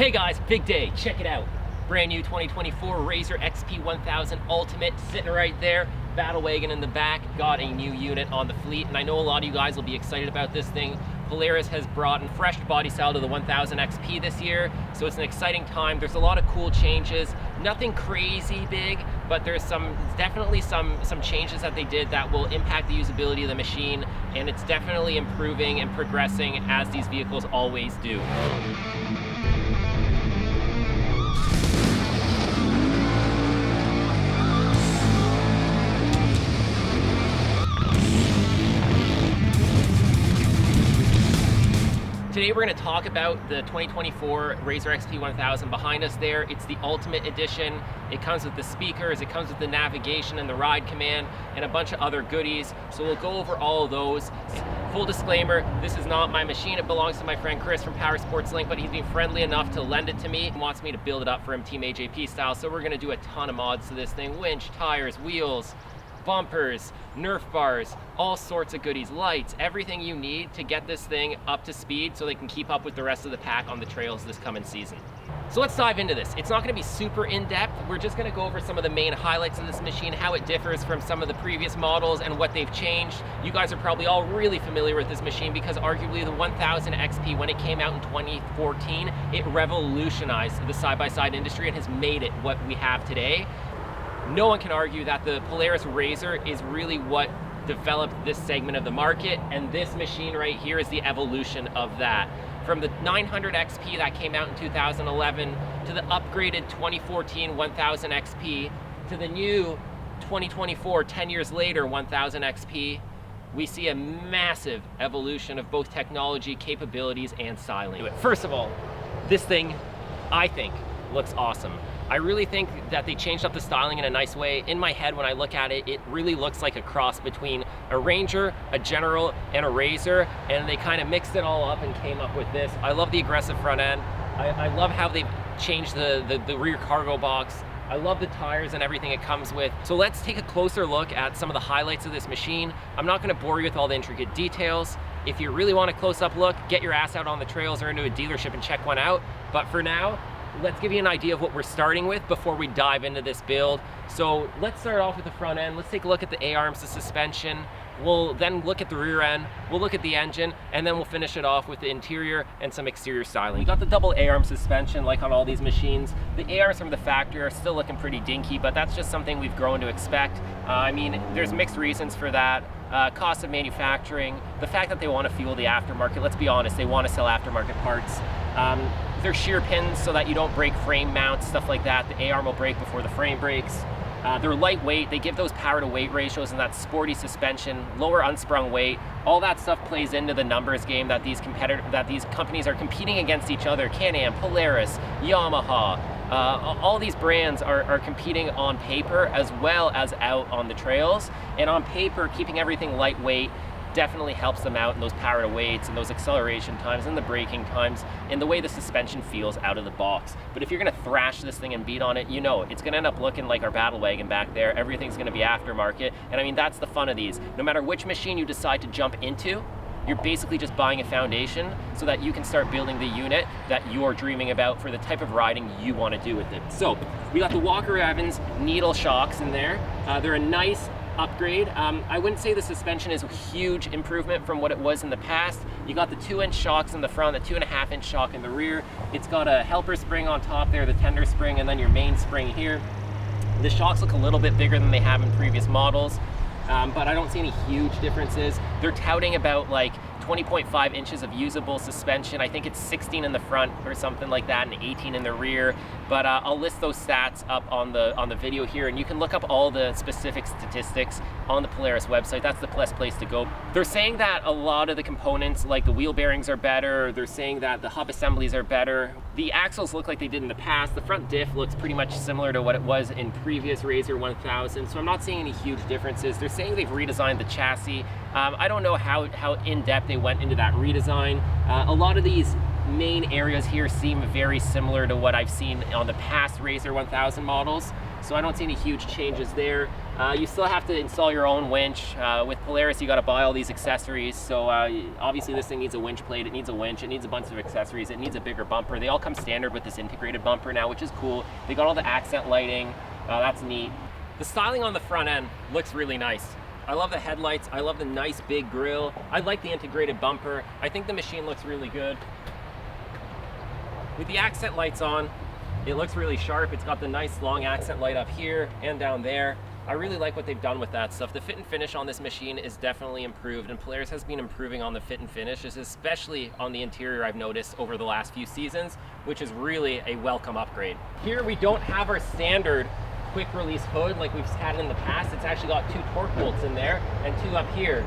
Hey guys, big day, check it out. Brand new 2024 RZR XP 1000 Ultimate sitting right there. Battle wagon in the back, got a new unit on the fleet, and I know a lot of you guys will be excited about this thing. Polaris has brought in fresh body style to the 1000 XP this year, so it's an exciting time. There's a lot of cool changes, nothing crazy big, but there's definitely some changes that they did that will impact the usability of the machine, and it's definitely improving and progressing as these vehicles always do. Today we're going to talk about the 2024 RZR XP 1000 behind us there. It's the Ultimate Edition. It comes with the speakers, it comes with the navigation and the ride command, and a bunch of other goodies. So we'll go over all of those. Full disclaimer, this is not my machine. It belongs to my friend Chris from Power Sports Link, but he's been friendly enough to lend it to me and wants me to build it up for him Team AJP style. So we're going to do a ton of mods to this thing. Winch, tires, wheels, bumpers, Nerf bars, all sorts of goodies, lights, everything you need to get this thing up to speed so they can keep up with the rest of the pack on the trails this coming season. So let's dive into this. It's not going to be super in-depth. We're just going to go over some of the main highlights of this machine, how it differs from some of the previous models and what they've changed. You guys are probably all really familiar with this machine because arguably the 1000 XP, when it came out in 2014, it revolutionized the side-by-side industry and has made it what we have today. No one can argue that the Polaris RZR is really what developed this segment of the market, and this machine right here is the evolution of that. From the 900 XP that came out in 2011 to the upgraded 2014 1000 XP to the new 2024, 10 years later, 1000 XP, we see a massive evolution of both technology, capabilities, and styling. First of all, this thing, I think, looks awesome. I really think that they changed up the styling in a nice way. In my head, when I look at it, it really looks like a cross between a Ranger, a General, and a RZR, and they kind of mixed it all up and came up with this. I love the aggressive front end. I love how they've changed the rear cargo box. I love the tires and everything it comes with. So let's take a closer look at some of the highlights of this machine. I'm not gonna bore you with all the intricate details. If you really want a close-up look, get your ass out on the trails or into a dealership and check one out. But for now, let's give you an idea of what we're starting with before we dive into this build. So let's start off with the front end. Let's take a look at the A-arms, the suspension. We'll then look at the rear end, we'll look at the engine, and then we'll finish it off with the interior and some exterior styling. We got the double A-arm suspension like on all these machines. The A-arms from the factory are still looking pretty dinky, but that's just something we've grown to expect. I mean, there's mixed reasons for that. Cost of manufacturing, the fact that they want to fuel the aftermarket. Let's be honest, they want to sell aftermarket parts. They're shear pins so that you don't break frame mounts, stuff like that. The A-arm will break before the frame breaks. They're lightweight. They give those power to weight ratios and that sporty suspension, lower unsprung weight. All that stuff plays into the numbers game that these companies are competing against each other. Can-Am, Polaris, Yamaha. All these brands are competing on paper as well as out on the trails. And on paper, keeping everything lightweight definitely helps them out in those power to weights and those acceleration times and the braking times and the way the suspension feels out of the box. But if you're gonna thrash this thing and beat on it, you know it's gonna end up looking like our battle wagon back there. Everything's gonna be aftermarket. And I mean, that's the fun of these. No matter which machine you decide to jump into, you're basically just buying a foundation so that you can start building the unit that you're dreaming about for the type of riding you want to do with it. So we got the Walkaround needle shocks in there. They're a nice upgrade. I wouldn't say the suspension is a huge improvement from what it was in the past. You got the 2-inch shocks in the front, the 2.5-inch shock in the rear. It's got a helper spring on top there, the tender spring, and then your main spring here. The shocks look a little bit bigger than they have in previous models. But I don't see any huge differences. They're touting about like 20.5 inches of usable suspension. I think it's 16 in the front or something like that and 18 in the rear. But I'll list those stats up on the video here, and you can look up all the specific statistics on the Polaris website. That's the best place to go. They're saying that a lot of the components, like the wheel bearings, are better. They're saying that the hub assemblies are better. The axles look like they did in the past. The front diff looks pretty much similar to what it was in previous RZR 1000, so I'm not seeing any huge differences. They're saying they've redesigned the chassis. I don't know how in-depth they went into that redesign. A lot of these main areas here seem very similar to what I've seen on the past RZR 1000 models, so I don't see any huge changes there. You still have to install your own winch. With Polaris, you got to buy all these accessories. So obviously this thing needs a winch plate, it needs a winch, it needs a bunch of accessories, it needs a bigger bumper. They all come standard with this integrated bumper now, which is cool. They got all the accent lighting, that's neat. The styling on the front end looks really nice. I love the headlights, I love the nice big grille. I like the integrated bumper. I think the machine looks really good. With the accent lights on, it looks really sharp. It's got the nice long accent light up here and down there. I really like what they've done with that stuff. The fit and finish on this machine is definitely improved, and Polaris has been improving on the fit and finishes, especially on the interior, I've noticed over the last few seasons, which is really a welcome upgrade. Here we don't have our standard quick release hood like we've had in the past. It's actually got 2 torque bolts in there and 2 up here,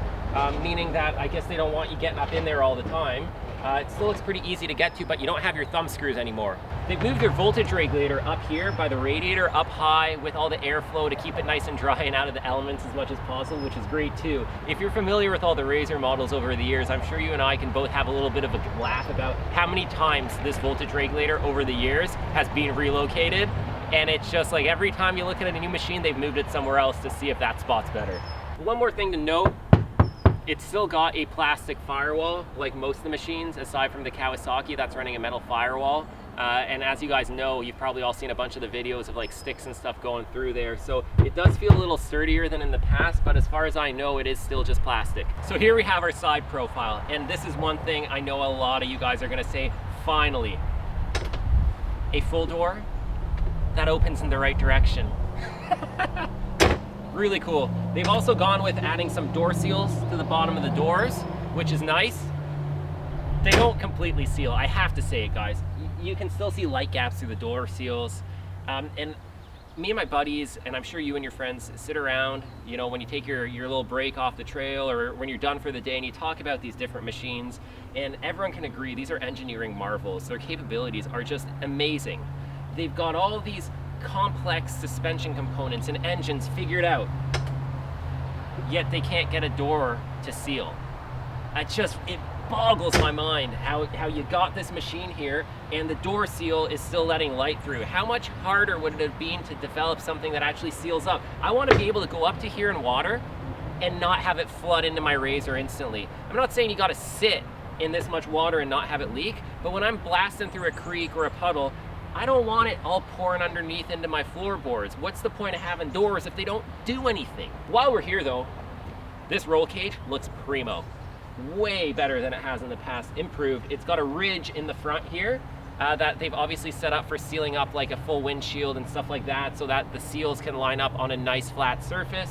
meaning that I guess they don't want you getting up in there all the time. It still looks pretty easy to get to, but you don't have your thumb screws anymore. They've moved their voltage regulator up here by the radiator up high with all the airflow to keep it nice and dry and out of the elements as much as possible, which is great too. If you're familiar with all the RZR models over the years, I'm sure you and I can both have a little bit of a laugh about how many times this voltage regulator over the years has been relocated. And it's just like every time you look at a new machine, they've moved it somewhere else to see if that spot's better. One more thing to note, it's still got a plastic firewall like most of the machines, aside from the Kawasaki that's running a metal firewall. And as you guys know, you've probably all seen a bunch of the videos of like sticks and stuff going through there. So it does feel a little sturdier than in the past, but as far as I know, it is still just plastic. So here we have our side profile. And this is one thing I know a lot of you guys are gonna say, finally, a full door that opens in the right direction. Really cool. They've also gone with adding some door seals to the bottom of the doors, which is nice. They don't completely seal, I have to say it, guys. You can still see light gaps through the door seals. And me and my buddies, and I'm sure you and your friends sit around, you know, when you take your little break off the trail or when you're done for the day and you talk about these different machines, and everyone can agree these are engineering marvels. Their capabilities are just amazing. They've got all of these complex suspension components and engines figured out, yet they can't get a door to seal. It boggles my mind how you got this machine here and the door seal is still letting light through. How much harder would it have been to develop something that actually seals up? I want to be able to go up to here in water and not have it flood into my RZR instantly. I'm not saying you got to sit in this much water and not have it leak, but when I'm blasting through a creek or a puddle, I don't want it all pouring underneath into my floorboards. What's the point of having doors if they don't do anything? While we're here though, this roll cage looks primo. Way better than it has in the past, improved. It's got a ridge in the front here that they've obviously set up for sealing up like a full windshield and stuff like that so that the seals can line up on a nice flat surface.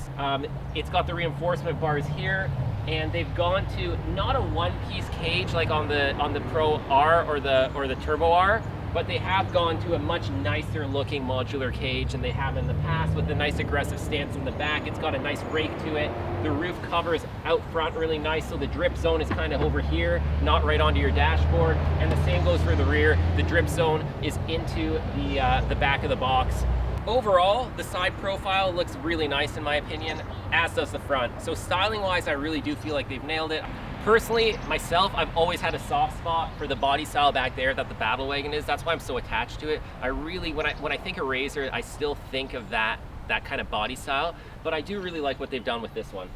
It's got the reinforcement bars here, and they've gone to not a one-piece cage like on the Pro R or the Turbo R, but they have gone to a much nicer looking modular cage than they have in the past with the nice aggressive stance in the back. It's got a nice rake to it. The roof covers out front really nice, so the drip zone is kind of over here, not right onto your dashboard. And the same goes for the rear. The drip zone is into the back of the box. Overall, the side profile looks really nice in my opinion, as does the front. So styling wise, I really do feel like they've nailed it. Personally, myself, I've always had a soft spot for the body style back there that the Battle Wagon is. That's why I'm so attached to it. I really, when I think of RZR, I still think of that kind of body style, but I do really like what they've done with this one.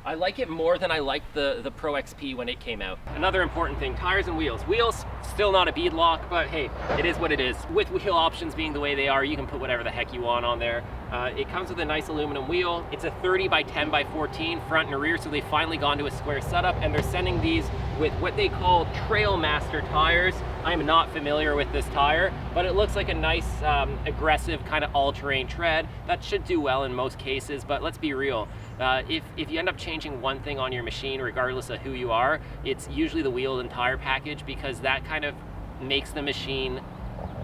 I like it more than I liked the Pro XP when it came out. Another important thing, tires and wheels. Wheels, still not a bead lock, but hey, it is what it is. With wheel options being the way they are, you can put whatever the heck you want on there. It comes with a nice aluminum wheel. It's a 30 by 10 by 14 front and rear, so they've finally gone to a square setup, and they're sending these with what they call Trailmaster tires. I'm not familiar with this tire, but it looks like a nice aggressive kind of all-terrain tread. That should do well in most cases, but let's be real. If you end up changing one thing on your machine, regardless of who you are, it's usually the wheel and tire package, because that kind of makes the machine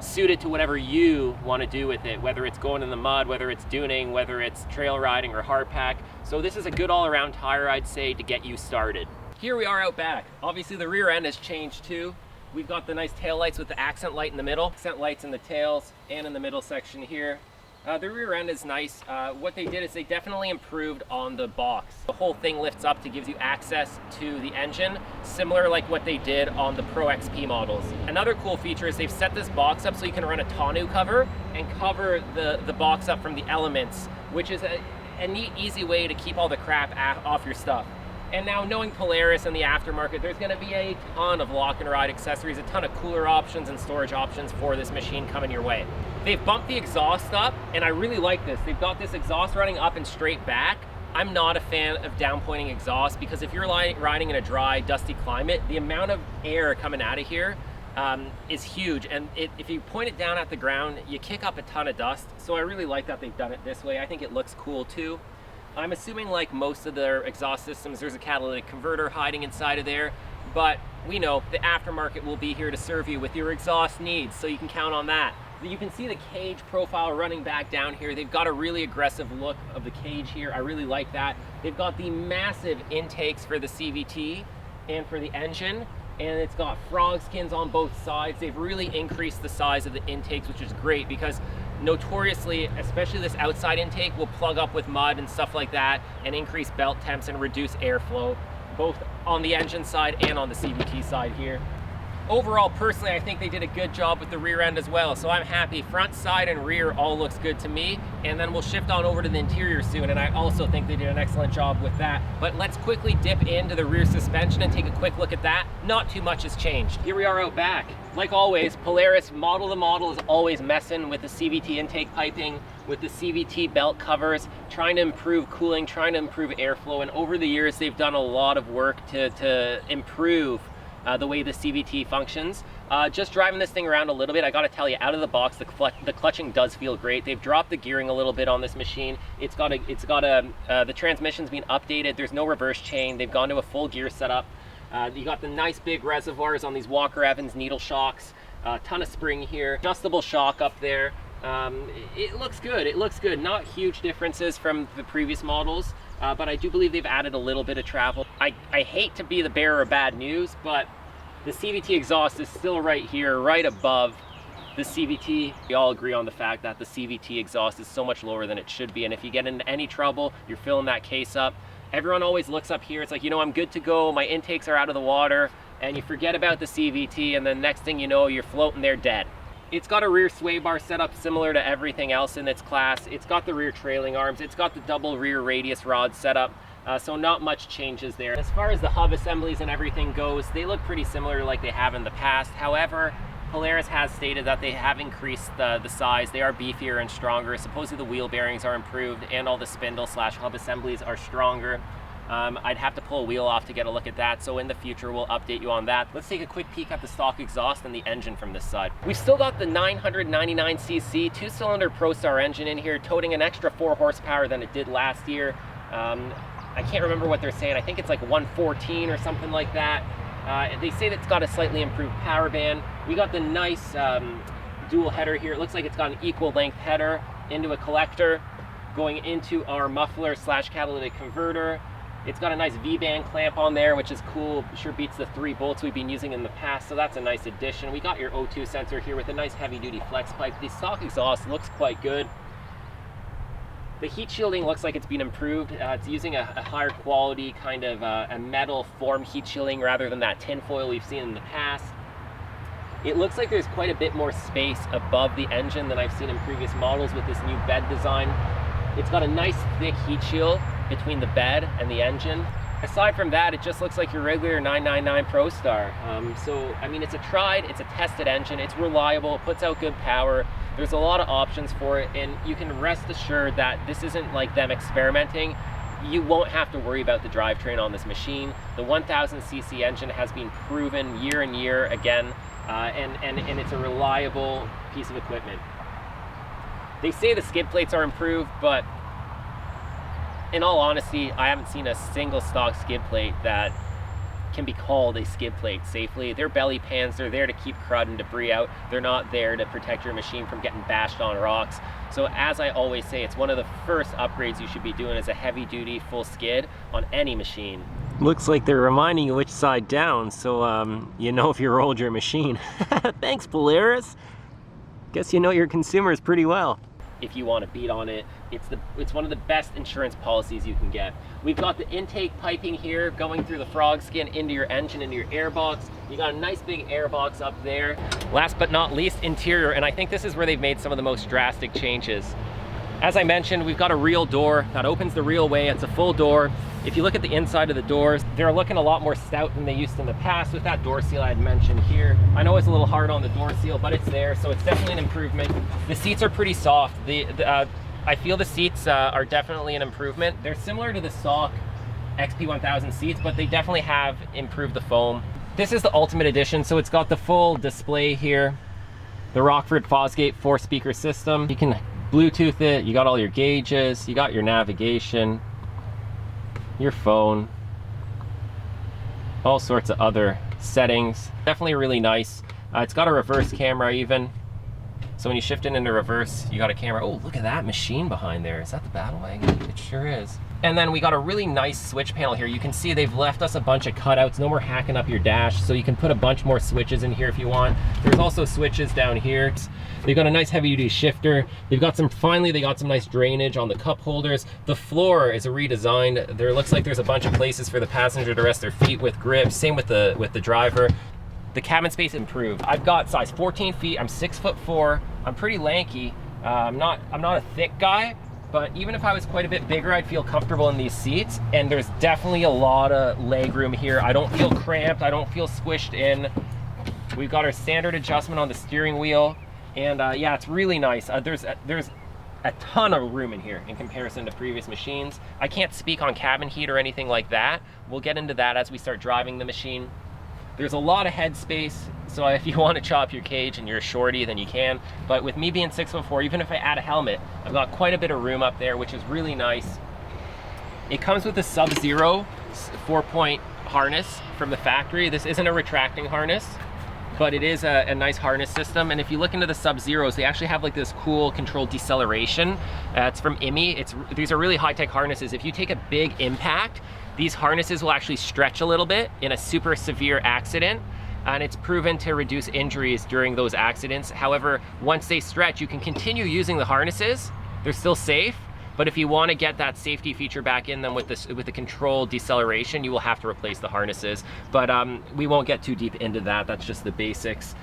suited to whatever you want to do with it, whether it's going in the mud, whether it's duning, whether it's trail riding or hard pack. So this is a good all-around tire, I'd say, to get you started. Here we are out back. Obviously the rear end has changed too. We've got the nice tail lights with the accent light in the middle, accent lights in the tails and in the middle section here. The rear end is nice. What they did is they definitely improved on the box. The whole thing lifts up to give you access to the engine, similar like what they did on the Pro XP models. Another cool feature is they've set this box up so you can run a tonneau cover and cover the box up from the elements, which is a neat, easy way to keep all the crap off your stuff. And now, knowing Polaris and the aftermarket, there's going to be a ton of lock and ride accessories, a ton of cooler options and storage options for this machine coming your way. They've bumped the exhaust up, and I really like this. They've got this exhaust running up and straight back. I'm not a fan of down-pointing exhaust, because if you're riding in a dry, dusty climate, the amount of air coming out of here is huge, and if you point it down at the ground, you kick up a ton of dust. So I really like that they've done it this way. I think it looks cool too. I'm assuming, like most of their exhaust systems, there's a catalytic converter hiding inside of there, but we know the aftermarket will be here to serve you with your exhaust needs, so you can count on that. You can see the cage profile running back down here. They've got a really aggressive look of the cage here. I really like that. They've got the massive intakes for the CVT and for the engine, and it's got frog skins on both sides. They've really increased the size of the intakes, which is great, because notoriously, especially this outside intake, will plug up with mud and stuff like that and increase belt temps and reduce airflow, both on the engine side and on the CVT side here. Overall, personally, I think they did a good job with the rear end as well, so I'm happy. Front, side, and rear all looks good to me, and then we'll shift on over to the interior soon, and I also think they did an excellent job with that. But let's quickly dip into the rear suspension and take a quick look at that. Not too much has changed. Here we are out back. Like always, Polaris model to model is always messing with the CVT intake piping, with the CVT belt covers, trying to improve cooling, trying to improve airflow, and over the years, they've done a lot of work to improve the way the CVT functions. Just driving this thing around a little bit, I gotta tell you, out of the box, the clutching does feel great. They've dropped the gearing a little bit on this machine. The transmission's been updated. There's no reverse chain. They've gone to a full gear setup. You got the nice big reservoirs on these Walker Evans needle shocks. A ton of spring here. Adjustable shock up there. It looks good. It looks good. Not huge differences from the previous models. But I do believe they've added a little bit of travel. I hate to be the bearer of bad news, but the CVT exhaust is still right here, right above the CVT. We all agree on the fact that the CVT exhaust is so much lower than it should be, and if you get into any trouble, you're filling that case up. Everyone always looks up here, it's like, you know, I'm good to go, my intakes are out of the water, and you forget about the CVT, and then next thing you know, you're floating there dead. It's got a rear sway bar setup similar to everything else in its class. It's got the rear trailing arms. It's got the double rear radius rod setup. So not much changes there. As far as the hub assemblies and everything goes, they look pretty similar like they have in the past. However, Polaris has stated that they have increased the size. They are beefier and stronger. Supposedly the wheel bearings are improved and all the spindle / hub assemblies are stronger. I'd have to pull a wheel off to get a look at that, so in the future we'll update you on that. Let's take a quick peek at the stock exhaust and the engine from this side. We've still got the 999cc 2-cylinder ProStar engine in here, toting an extra 4 horsepower than it did last year. I can't remember what they're saying. I think it's like 114 or something like that. They say that it's got a slightly improved power band. We got the nice dual header here. It looks like it's got an equal length header into a collector going into our muffler / catalytic converter. It's got a nice V-band clamp on there, which is cool. Sure beats the 3 bolts we've been using in the past, so that's a nice addition. We got your O2 sensor here with a nice heavy-duty flex pipe. The stock exhaust looks quite good. The heat shielding looks like it's been improved. It's using a higher quality kind of a metal form heat shielding rather than that tin foil we've seen in the past. It looks like there's quite a bit more space above the engine than I've seen in previous models with this new bed design. It's got a nice thick heat shield between the bed and the engine. Aside from that, it just looks like your regular 999 ProStar. So, I mean, it's a tried, it's a tested engine, it's reliable, it puts out good power. There's a lot of options for it, and you can rest assured that this isn't like them experimenting. You won't have to worry about the drivetrain on this machine. The 1000cc engine has been proven year and year again, and it's a reliable piece of equipment. They say the skid plates are improved, but in all honesty, I haven't seen a single stock skid plate that can be called a skid plate safely. They're belly pans, they're there to keep crud and debris out. They're not there to protect your machine from getting bashed on rocks. So as I always say, it's one of the first upgrades you should be doing as a heavy duty full skid on any machine. Looks like they're reminding you which side down, so you know if you rolled your machine. Thanks, Polaris. Guess you know your consumers pretty well. If you want to beat on it, it's one of the best insurance policies you can get. We've got the intake piping here going through the frog skin into your engine, into your airbox. You got a nice big airbox up there. Last but not least, interior, and I think this is where they've made some of the most drastic changes. As I mentioned, we've got a real door that opens the real way. It's a full door. If you look at the inside of the doors, they're looking a lot more stout than they used to in the past with that door seal I had mentioned here. I know it's a little hard on the door seal, but it's there, so it's definitely an improvement. The seats are pretty soft. I feel the seats are definitely an improvement. They're similar to the stock XP1000 seats, but they definitely have improved the foam. This is the Ultimate Edition, so it's got the full display here. The Rockford Fosgate 4-speaker system. You can Bluetooth it, you got all your gauges, you got your navigation, your phone, all sorts of other settings. Definitely really nice. It's got a reverse camera even. So when you shift it into reverse, you got a camera. Oh, look at that machine behind there. Is that the Battle Wagon? It sure is. And then we got a really nice switch panel here. You can see they've left us a bunch of cutouts. No more hacking up your dash. So you can put a bunch more switches in here if you want. There's also switches down here. They've got a nice heavy duty shifter. They've got some, finally they got some nice drainage on the cup holders. The floor is a redesign. There looks like there's a bunch of places for the passenger to rest their feet with grips. Same with the driver. The cabin space improved. I've got size 14 feet. I'm 6'4". I'm pretty lanky. I'm not a thick guy, but even if I was quite a bit bigger, I'd feel comfortable in these seats. And there's definitely a lot of leg room here. I don't feel cramped. I don't feel squished in. We've got our standard adjustment on the steering wheel. And yeah, it's really nice. There's a ton of room in here in comparison to previous machines. I can't speak on cabin heat or anything like that. We'll get into that as we start driving the machine. There's a lot of head space, so if you want to chop your cage and you're a shorty, then you can. But with me being 6'4", even if I add a helmet, I've got quite a bit of room up there, which is really nice. It comes with a Sub-Zero 4-point harness from the factory. This isn't a retracting harness, but it is a nice harness system. And if you look into the Sub-Zeros, they actually have like this cool controlled deceleration. It's from IMI. These are really high-tech harnesses. If you take a big impact, these harnesses will actually stretch a little bit in a super severe accident, and it's proven to reduce injuries during those accidents. However, once they stretch, you can continue using the harnesses. They're still safe, but if you want to get that safety feature back in them with the controlled deceleration, you will have to replace the harnesses. But we won't get too deep into that. That's just the basics.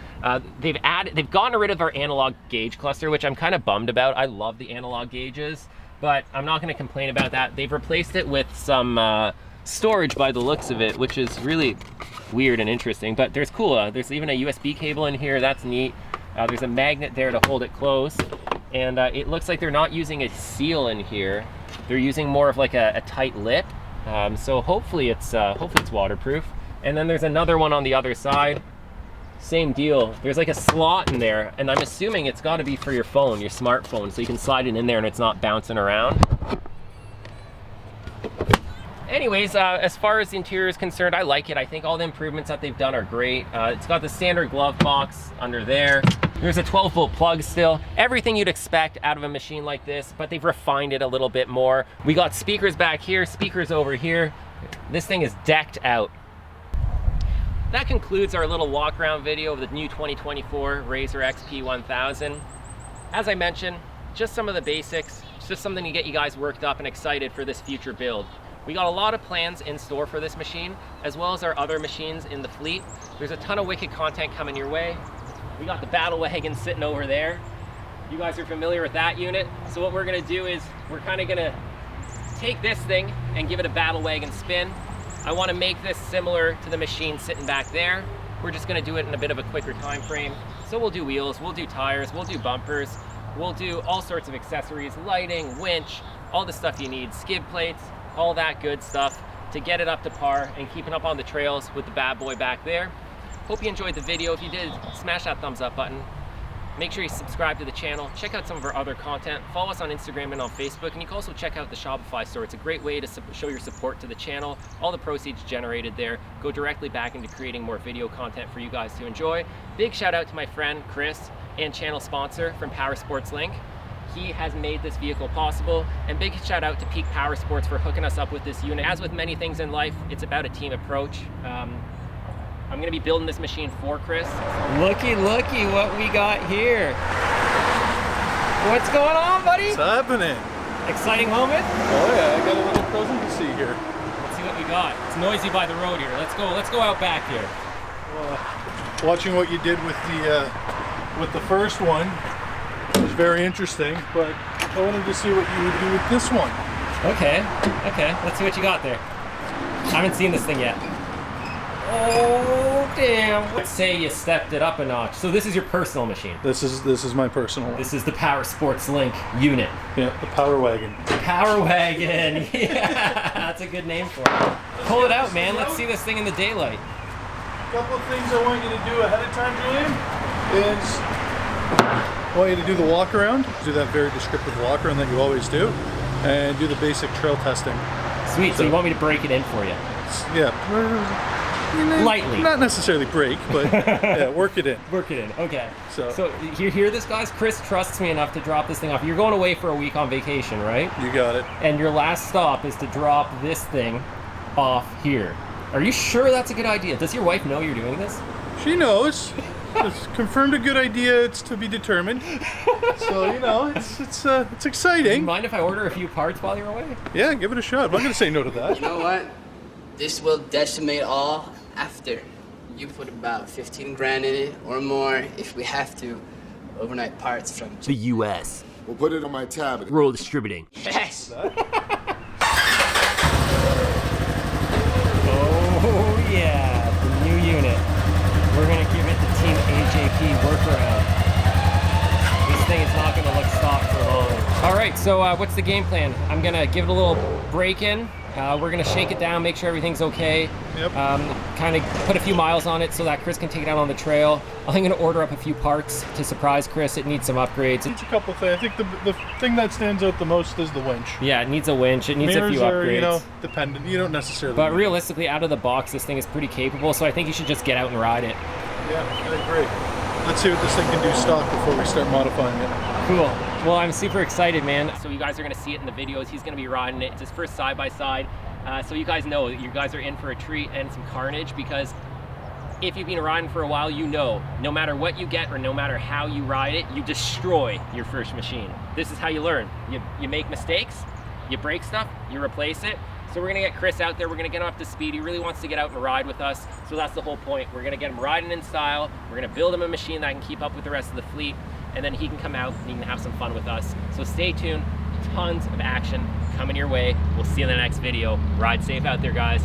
They've gotten rid of our analog gauge cluster, which I'm kind of bummed about. I love the analog gauges, but I'm not going to complain about that. They've replaced it with some storage by the looks of it, which is really weird and interesting. But there's there's even a USB cable in here. That's neat. There's a magnet there to hold it closed. And it looks like they're not using a seal in here. They're using more of like a tight lip. So hopefully it's waterproof. And then there's another one on the other side. Same deal. There's like a slot in there, and I'm assuming it's got to be for your phone, your smartphone, so you can slide it in there and it's not bouncing around. Anyways, as far as the interior is concerned, I like it. I think all the improvements that they've done are great. It's got the standard glove box under there. There's a 12-volt plug still. Everything you'd expect out of a machine like this, but they've refined it a little bit more. We got speakers back here, speakers over here. This thing is decked out. That concludes our little walk-around video of the new 2024 RZR XP1000. As I mentioned, just some of the basics. It's just something to get you guys worked up and excited for this future build. We got a lot of plans in store for this machine, as well as our other machines in the fleet. There's a ton of wicked content coming your way. We got the Battle Wagon sitting over there. You guys are familiar with that unit. So what we're gonna do is we're kind of gonna take this thing and give it a Battle Wagon spin. I want to make this similar to the machine sitting back there. We're just going to do it in a bit of a quicker time frame. So we'll do wheels, we'll do tires, we'll do bumpers, we'll do all sorts of accessories, lighting, winch, all the stuff you need, skid plates, all that good stuff to get it up to par and keeping up on the trails with the bad boy back there. Hope you enjoyed the video. If you did, smash that thumbs up button. Make sure you subscribe to the channel, check out some of our other content, follow us on Instagram and on Facebook, and you can also check out the Shopify store. It's a great way to show your support to the channel. All the proceeds generated there go directly back into creating more video content for you guys to enjoy. Big shout out to my friend Chris and channel sponsor from Power Sports Link. He has made this vehicle possible, and big shout out to Peak Power Sports for hooking us up with this unit. As with many things in life, it's about a team approach. I'm gonna be building this machine for Chris. Looky what we got here. What's going on, buddy? What's happening? Exciting moment? Oh yeah, I got a little present to see here. Let's see what we got. It's noisy by the road here. Let's go out back here. Watching what you did with the first one was very interesting, but I wanted to see what you would do with this one. Okay, let's see what you got there. I haven't seen this thing yet. Oh, damn. Let's say you stepped it up a notch. So this is your personal machine. This is my personal one. This is the Power Sports Link unit. Yeah, the Power Wagon. Power Wagon. Yeah, that's a good name for it. Pull it out, man. Let's see this thing in the daylight. A couple of things I want you to do ahead of time, Julian, is I want you to do the walk around. Do that very descriptive walk around that you always do, and do the basic trail testing. Sweet. So you want me to break it in for you? Yeah. Lightly. Not necessarily break, but yeah, work it in. Work it in. Okay. So you hear this, guys? Chris trusts me enough to drop this thing off. You're going away for a week on vacation, right? You got it. And your last stop is to drop this thing off here. Are you sure that's a good idea? Does your wife know you're doing this? She knows. It's confirmed a good idea. It's to be determined. So, you know, it's exciting. Do you mind if I order a few parts while you're away? Yeah, give it a shot. I'm not going to say no to that. You know what? This will decimate all after you put about 15 grand in it or more if we have to. Overnight parts from The U.S. We'll put it on my tablet. Rural Distributing. Yes! Oh yeah, the new unit. We're gonna give it the Team AJP workaround. This thing is not gonna look stock for long. All right, so what's the game plan? I'm gonna give it a little break-in. We're gonna shake it down, make sure everything's okay. Yep. Kind of put a few miles on it so that Chris can take it out on the trail. I'm gonna order up a few parts to surprise Chris. It needs some upgrades. It's a couple things. I think the thing that stands out the most is the winch. Yeah, it needs a winch. It needs a few Mirrors are, upgrades. you know, dependent. You don't necessarily. But need realistically, out of the box, this thing is pretty capable. So I think you should just get out and ride it. it. Yeah, I agree. Let's see what this thing can do stock before we start modifying it. Cool. Well, I'm super excited, man. So you guys are gonna see it in the videos. He's gonna be riding it. It's his first side-by-side. So you guys know, you guys are in for a treat and some carnage, because if you've been riding for a while, you know, no matter what you get or no matter how you ride it, you destroy your first machine. This is how you learn. You make mistakes, you break stuff, you replace it. So we're gonna get Chris out there, we're gonna get him up to speed. He really wants to get out and ride with us. So that's the whole point. We're gonna get him riding in style. We're gonna build him a machine that can keep up with the rest of the fleet. And then he can come out and he can have some fun with us. So stay tuned, tons of action coming your way. We'll see you in the next video. Ride safe out there, guys.